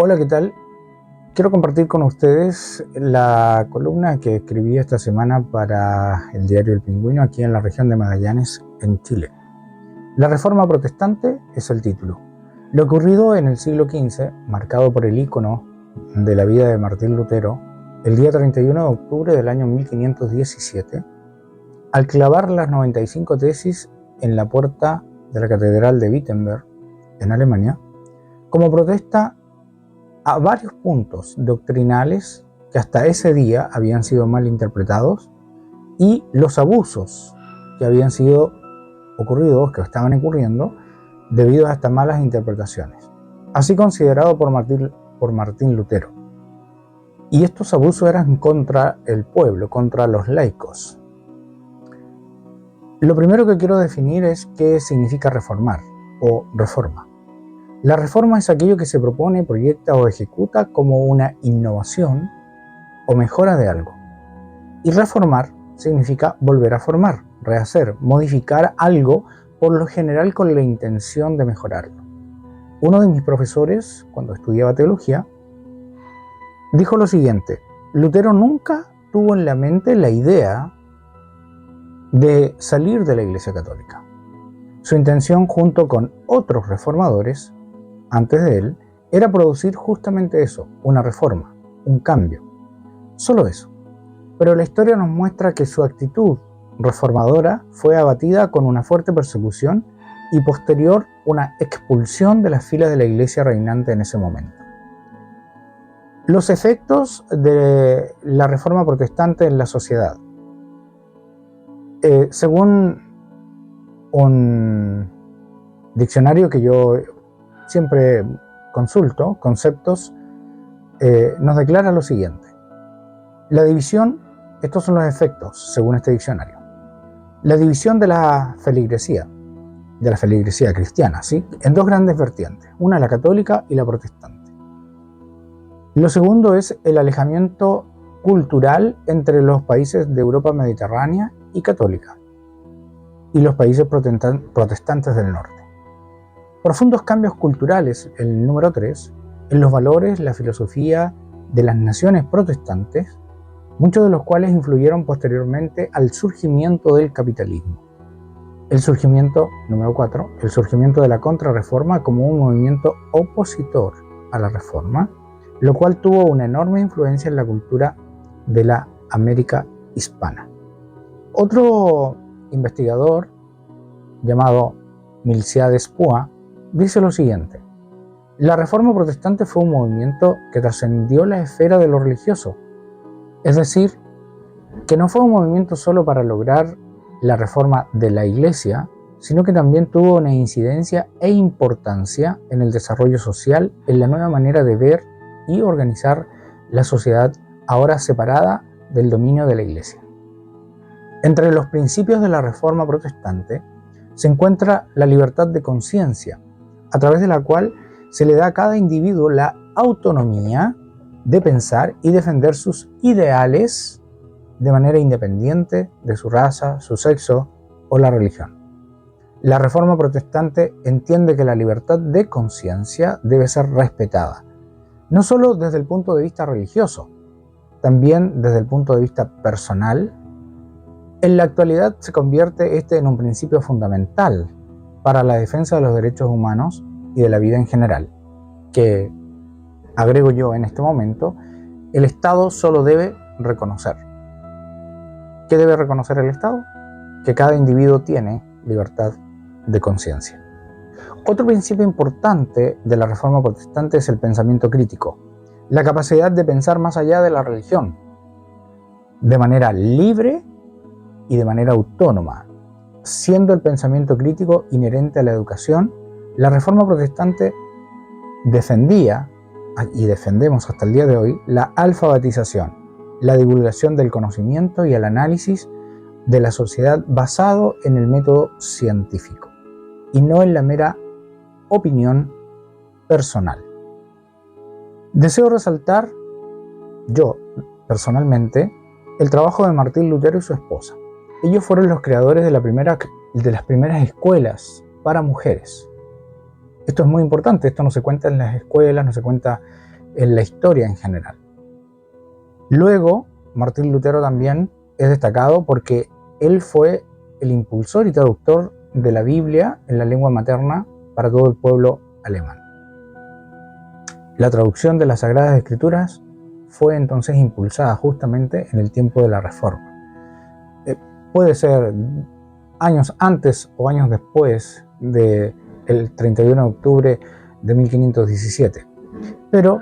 Hola, ¿qué tal? Quiero compartir con ustedes la columna que escribí esta semana para el diario El Pingüino aquí en la región de Magallanes, en Chile. La Reforma Protestante es el título. Lo ocurrido en el siglo XV, marcado por el ícono de la vida de Martín Lutero, el día 31 de octubre del año 1517, al clavar las 95 tesis en la puerta de la Catedral de Wittenberg, en Alemania, como protesta a varios puntos doctrinales que hasta ese día habían sido mal interpretados y los abusos que habían sido ocurridos, que estaban ocurriendo debido a estas malas interpretaciones, así considerado por Martín Lutero. Y estos abusos eran contra el pueblo, contra los laicos. Lo primero que quiero definir es qué significa reformar o reforma. La reforma es aquello que se propone, proyecta o ejecuta como una innovación o mejora de algo. Y reformar significa volver a formar, rehacer, modificar algo, por lo general con la intención de mejorarlo. Uno de mis profesores, cuando estudiaba teología, dijo lo siguiente: Lutero nunca tuvo en la mente la idea de salir de la Iglesia Católica. Su intención, junto con otros reformadores antes de él, era producir justamente eso, una reforma, un cambio. Solo eso. Pero la historia nos muestra que su actitud reformadora fue abatida con una fuerte persecución y posterior una expulsión de las filas de la iglesia reinante en ese momento. Los efectos de la reforma protestante en la sociedad. Según un diccionario que yo siempre consulto, Conceptos, nos declara lo siguiente. La división, estos son los efectos, según este diccionario. La división de la feligresía cristiana, ¿sí?, en dos grandes vertientes, una la católica y la protestante. Lo segundo es el alejamiento cultural entre los países de Europa mediterránea y católica y los países protestantes del norte. Profundos cambios culturales, el número 3, en los valores, la filosofía de las naciones protestantes, muchos de los cuales influyeron posteriormente al surgimiento del capitalismo. El surgimiento, número 4, el surgimiento de la contrarreforma como un movimiento opositor a la reforma, lo cual tuvo una enorme influencia en la cultura de la América hispana. Otro investigador llamado Milciades Pua dice lo siguiente: la reforma protestante fue un movimiento que trascendió la esfera de lo religioso, es decir, que no fue un movimiento solo para lograr la reforma de la iglesia, sino que también tuvo una incidencia e importancia en el desarrollo social, en la nueva manera de ver y organizar la sociedad ahora separada del dominio de la iglesia. Entre los principios de la reforma protestante se encuentra la libertad de conciencia, a través de la cual se le da a cada individuo la autonomía de pensar y defender sus ideales de manera independiente de su raza, su sexo o la religión. La reforma protestante entiende que la libertad de conciencia debe ser respetada, no solo desde el punto de vista religioso, también desde el punto de vista personal. En la actualidad se convierte este en un principio fundamental para la defensa de los derechos humanos y de la vida en general, que, agrego yo en este momento, el Estado solo debe reconocer. ¿Qué debe reconocer el Estado? Que cada individuo tiene libertad de conciencia. Otro principio importante de la reforma protestante es el pensamiento crítico, la capacidad de pensar más allá de la religión, de manera libre y de manera autónoma. Siendo el pensamiento crítico inherente a la educación, la reforma protestante defendía, y defendemos hasta el día de hoy, la alfabetización, la divulgación del conocimiento y el análisis de la sociedad basado en el método científico y no en la mera opinión personal. Deseo resaltar, yo personalmente, el trabajo de Martín Lutero y su esposa. Ellos fueron los creadores de las primeras escuelas para mujeres. Esto es muy importante, esto no se cuenta en las escuelas, no se cuenta en la historia en general. Luego, Martín Lutero también es destacado porque él fue el impulsor y traductor de la Biblia en la lengua materna para todo el pueblo alemán. La traducción de las Sagradas Escrituras fue entonces impulsada justamente en el tiempo de la Reforma. Puede ser años antes o años después del 31 de octubre de 1517, pero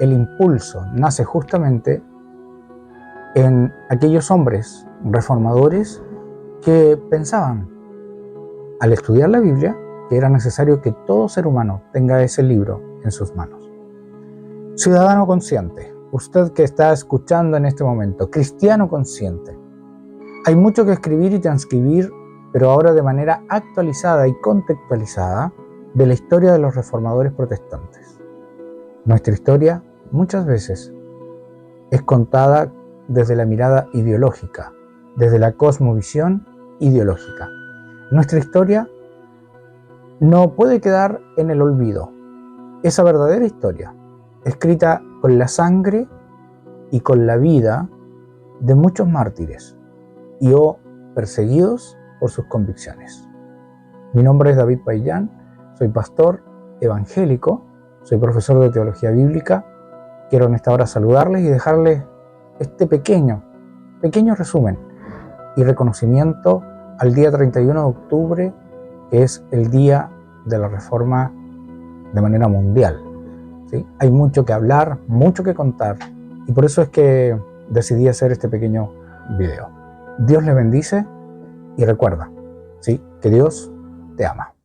el impulso nace justamente en aquellos hombres reformadores que pensaban, al estudiar la Biblia, que era necesario que todo ser humano tenga ese libro en sus manos. Ciudadano consciente, usted que está escuchando en este momento, cristiano consciente, hay mucho que escribir y transcribir, pero ahora de manera actualizada y contextualizada, de la historia de los reformadores protestantes. Nuestra historia muchas veces es contada desde la mirada ideológica, desde la cosmovisión ideológica. Nuestra historia no puede quedar en el olvido. Esa verdadera historia, escrita con la sangre y con la vida de muchos mártires y perseguidos por sus convicciones. Mi nombre es David Paillán, soy pastor evangélico, soy profesor de teología bíblica. Quiero en esta hora saludarles y dejarles este pequeño resumen y reconocimiento al día 31 de octubre, que es el día de la Reforma de manera mundial. ¿Sí? Hay mucho que hablar, mucho que contar, y por eso es que decidí hacer este pequeño video. Dios les bendice y recuerda, ¿sí?, que Dios te ama.